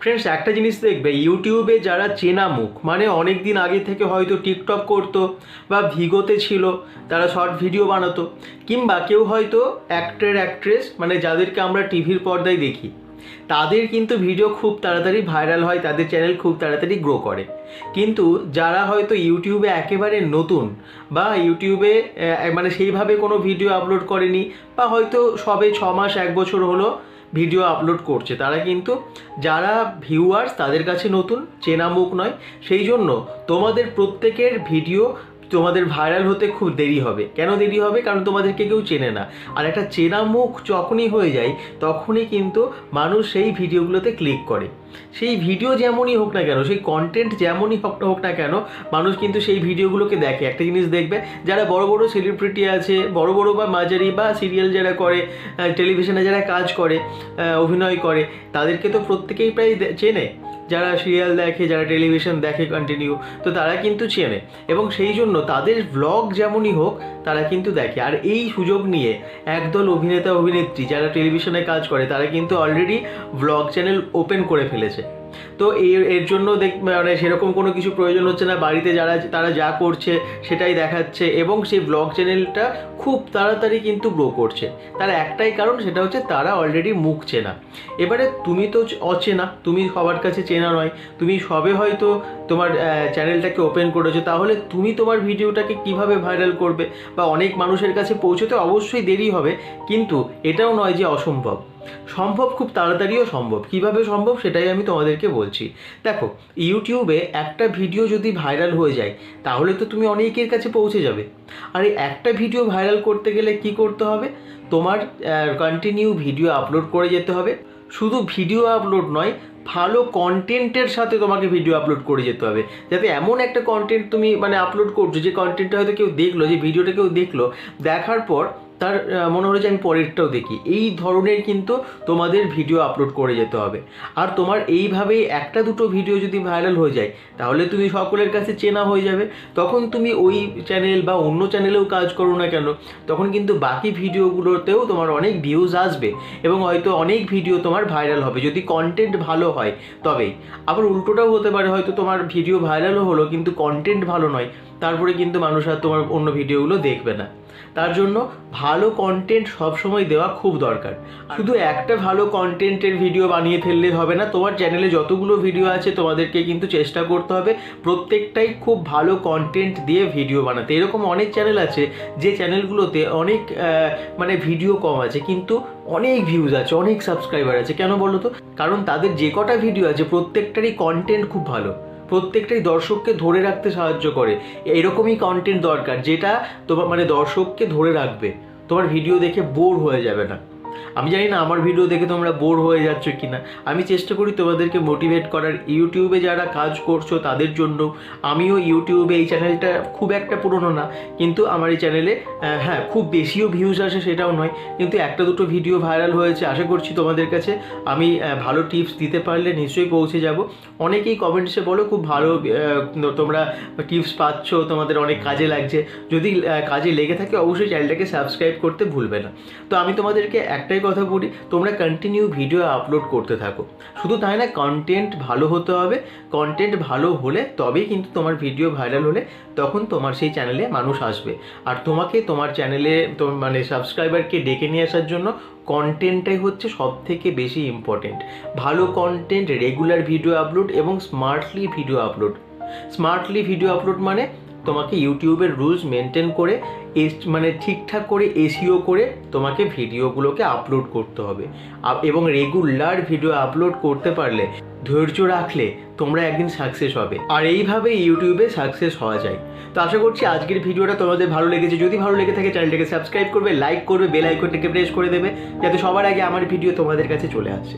Friends, একটা জিনিস দেখবে, ইউটিউবে যারা চেনা মুখ, মানে অনেক দিন আগে থেকে হয়তো টিকটক করতো বা ভিগোতে ছিল, তারা শর্ট ভিডিও বানাতো, কিংবা কেউ হয়তো অ্যাক্টর অ্যাক্ট্রেস, মানে যাদেরকে আমরা টিভির পর্দায় দেখি, তাদের কিন্তু ভিডিও খুব তাড়াতাড়ি ভাইরাল হয়, তাদের চ্যানেল খুব তাড়াতাড়ি গ্রো করে। কিন্তু যারা হয়তো ইউটিউবে একেবারে নতুন, বা ইউটিউবে মানে সেইভাবে কোনো ভিডিও আপলোড করেনি, বা হয়তো সবে 6 মাস 1 বছর হলো ভিডিও আপলোড করছে, তারা কিন্তু, যারা ভিউয়ার্স তাদের কাছে নতুন, চেনা মুখ নয়। সেই জন্য তোমাদের প্রত্যেকের ভিডিও তোমাদের ভাইরাল হতে খুব দেরি হবে। কেন দেরি হবে? কারণ তোমাদেরকে কেউ চেনে না। আর একটা চেনা মুখ যখনই হয়ে যায়, তখনই কিন্তু মানুষ সেই ভিডিওগুলোতে ক্লিক করে। সেই ভিডিও যেমনই হোক না কেন, সেই কন্টেন্ট যেমনই হোক না কেন, মানুষ কিন্তু সেই ভিডিওগুলোকে দেখে। একটা জিনিস দেখবে, যারা বড় বড় সেলিব্রিটি আছে, বড় বড় বা মাঝারি বা সিরিয়াল যারা করে, টেলিভিশনে যারা কাজ করে, অভিনয় করে, তাদেরকে তো প্রত্যেকেই প্রায় চেনে। যারা সিরিয়াল দেখে, যারা টেলিভিশন দেখে কন্টিনিউ, তো তারা কিন্তু চেনে, এবং সেই জন্য তাদের ব্লগ যেমনই হোক তারা কিন্তু দেখে। আর এই সুযোগ নিয়ে একদল অভিনেতা অভিনেত্রী যারা টেলিভিশনে কাজ করে, তারা কিন্তু অলরেডি ব্লগ চ্যানেল ওপেন করে ফেলেছে। তো এর জন্য মানে সেরকম কোনো কিছু প্রয়োজন হচ্ছে না, বাড়িতে তারা যা করছে সেটাই দেখাচ্ছে, এবং সেই ব্লগ চ্যানেলটা খুব তাড়াতাড়ি কিন্তু গ্রো করছে। তার একটাই কারণ, সেটা হচ্ছে তারা অলরেডি মুখ চেনা। এবারে তুমি তো অচেনা, তুমি সবার কাছে চেনা নয়, তুমি সবে হয়তো তোমার চ্যানেলটাকে ওপেন করেছো, তাহলে তুমি তোমার ভিডিওটাকে কিভাবে ভাইরাল করবে বা অনেক মানুষের কাছে পৌঁছতে অবশ্যই দেরি হবে, কিন্তু এটাও নয় যে অসম্ভব। সম্ভব, খুব তাড়াতাড়িও সম্ভব। কিভাবে সম্ভব সেটাই আমি তোমাদেরকে বলছি। দেখো, ইউটিউবে একটা ভিডিও যদি ভাইরাল হয়ে যায়, তাহলে তো তুমি অনেকের কাছে পৌঁছে যাবে। আর এই একটা ভিডিও ভাইরাল করতে গেলে কি করতে হবে? তোমার কন্টিনিউ ভিডিও আপলোড করে যেতে হবে। শুধু ভিডিও আপলোড নয়, ভালো কন্টেন্টের সাথে তোমাকে ভিডিও আপলোড করে যেতে হবে, যাতে এমন একটা কন্টেন্ট তুমি মানে আপলোড করছো, যে কন্টেন্টটা হয়তো কেউ দেখলো, যে ভিডিওটা কেউ দেখলো, দেখার পর তার মনে হলো যে আমি পরেরটাও দেখি। এই ধরনের কিন্তু তোমাদের ভিডিও আপলোড করে যেতে হবে। আর তোমার এইভাবেই একটা দুটো ভিডিও যদি ভাইরাল হয়ে যায়, তাহলে তুমি সকলের কাছে চেনা হয়ে যাবে। তখন তুমি ওই চ্যানেল বা অন্য চ্যানেলেও কাজ করো না কেন, তখন কিন্তু বাকি ভিডিওগুলোতেও তোমার অনেক ভিউজ আসবে, এবং হয়তো অনেক ভিডিও তোমার ভাইরাল হবে, যদি কন্টেন্ট ভালো হয় তবেই। আবার উল্টোটাও হতে পারে, হয়তো তোমার ভিডিও ভাইরালও হলো কিন্তু কন্টেন্ট ভালো নয়, তারপরে কিন্তু মানুষ আর তোমার অন্য ভিডিওগুলো দেখবে না। তার জন্য ভালো কন্টেন্ট সবসময় দেওয়া খুব দরকার। শুধু একটা ভালো কন্টেন্টের ভিডিও বানিয়ে ফেললে হবে না, তোমার চ্যানেলে যতগুলো ভিডিও আছে তোমাদেরকে কিন্তু চেষ্টা করতে হবে প্রত্যেকটাই খুব ভালো কন্টেন্ট দিয়ে ভিডিও বানাতে। এরকম অনেক চ্যানেল আছে যে চ্যানেলগুলোতে অনেক মানে ভিডিও কম আছে, কিন্তু অনেক ভিউজ আছে, অনেক সাবস্ক্রাইবার আছে। কেন বলো তো? কারণ তাদের যে কটা ভিডিও আছে প্রত্যেকটারই কন্টেন্ট খুব ভালো, প্রত্যেকটাই দর্শককে ধরে রাখতে সাহায্য করে। এরকমই কন্টেন্ট দরকার, যেটা তোমার মানে দর্শককে ধরে রাখবে, তোমার ভিডিও দেখে বোর হয়ে যাবে না। আমি জানি না আমার ভিডিও দেখে তোমরা বোর হয়ে যাচ্ছ কি না। আমি চেষ্টা করি তোমাদেরকে মোটিভেট করার। ইউটিউবে যারা কাজ করছো তাদের জন্য, আমিও ইউটিউবে, এই চ্যানেলটা খুব একটা পুরনো না, কিন্তু আমার এই চ্যানেলে হ্যাঁ খুব বেশিও ভিউজ আসে সেটাও নয়, কিন্তু একটা দুটো ভিডিও ভাইরাল হয়েছে। আশা করছি তোমাদের কাছে আমি ভালো টিপস দিতে পারলে নিশ্চয়ই পৌঁছে যাব। অনেকেই কমেন্টসে বলো খুব ভালো তোমরা টিপস পাচ্ছ, তোমাদের অনেক কাজে লাগছে। যদি কাজে লেগে থাকে অবশ্যই চ্যানেলটাকে সাবস্ক্রাইব করতে ভুলবে না। তো আমি তোমাদেরকে একটাই কথা বলি, তোমরা কন্টিনিউ ভিডিও আপলোড করতে থাকো। শুধু তাই না, কন্টেন্ট ভালো হতে হবে। কন্টেন্ট ভালো হলে তবেই কিন্তু তোমার ভিডিও ভাইরাল হলে তখন তোমার সেই চ্যানেলে মানুষ আসবে। আর তোমাকে তোমার চ্যানেলে মানে সাবস্ক্রাইবারকে ডেকে নিয়ে আসার জন্য কন্টেন্টটাই হচ্ছে সব থেকে বেশি ইম্পর্টেন্ট। ভালো কন্টেন্ট, রেগুলার ভিডিও আপলোড এবং smartly video upload. Smartly video upload মানে তোমাকে ইউটিউবের রুলস মেনটেন করে মানে ঠিকঠাক করে এসইও করে তোমাকে ভিডিওগুলোকে আপলোড করতে হবে। এবং রেগুলার ভিডিও আপলোড করতে পারলে, ধৈর্য রাখলে তোমরা একদিন সাকসেস হবে। আর এইভাবে ইউটিউবে সাকসেস হওয়া যায়। তো আশা করছি আজকের ভিডিওটা তোমাদের ভালো লেগেছে। যদি ভালো লেগে থাকে চ্যানেলটাকে সাবস্ক্রাইব করবে, লাইক করবে, বেল আইকনটাকে প্রেস করে দেবে, যাতে সবার আগে আমার ভিডিও তোমাদের কাছে চলে আসে।